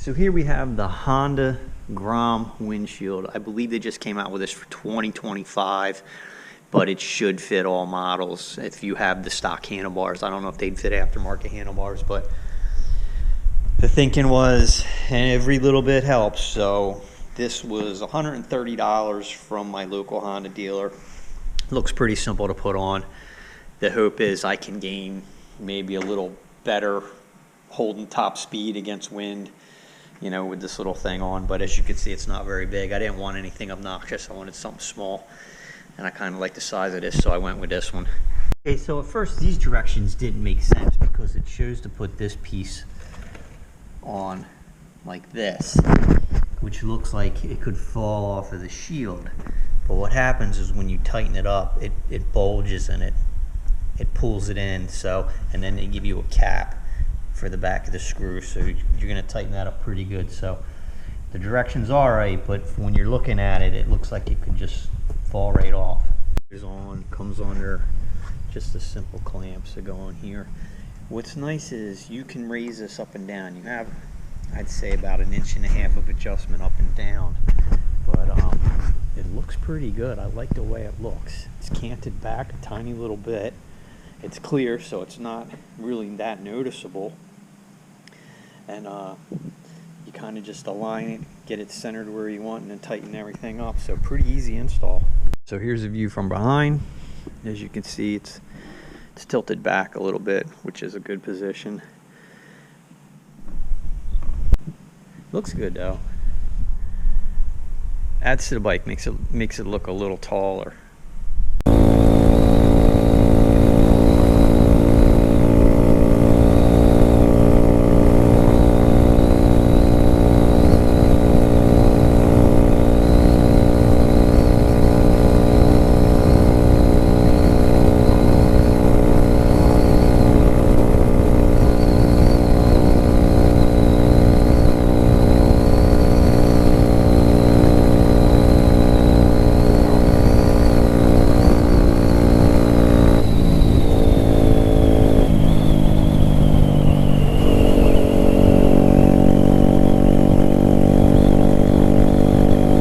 So here we have the Honda Grom Windshield. I believe they just came out with this for 2025, but it should fit all models if you have the stock handlebars. I don't know if they'd fit aftermarket handlebars, but the thinking was every little bit helps. So this was $130 from my local Honda dealer. Looks pretty simple to put on. The hope is I can gain maybe a little better holding top speed against wind, you know, with this little thing on. But as you can see, it's not very big. I didn't want anything obnoxious. I wanted something small, and I kind of like the size of this, so I went with this one. Okay, so at first these directions didn't make sense because it shows to put this piece on like this, which looks like it could fall off of the shield. But what happens is when you tighten it up, it bulges and it pulls it in. So, and then they give you a cap for the back of the screw, so you're going to tighten that up pretty good. So the direction's all right, but when you're looking at it, it looks like it could just fall right off. Comes on there, just a simple clamps that go on here. What's nice is you can raise this up and down. You have, I'd say, about 1.5 inches of adjustment up and down, but it looks pretty good. I like the way it looks. It's canted back a tiny little bit. It's clear, so it's not really that noticeable. And you kind of just align it, get it centered where you want, and then tighten everything up. So pretty easy install. So here's a view from behind. As you can see, it's tilted back a little bit, which is a good position. Looks good though. Adds to the bike, makes it look a little taller.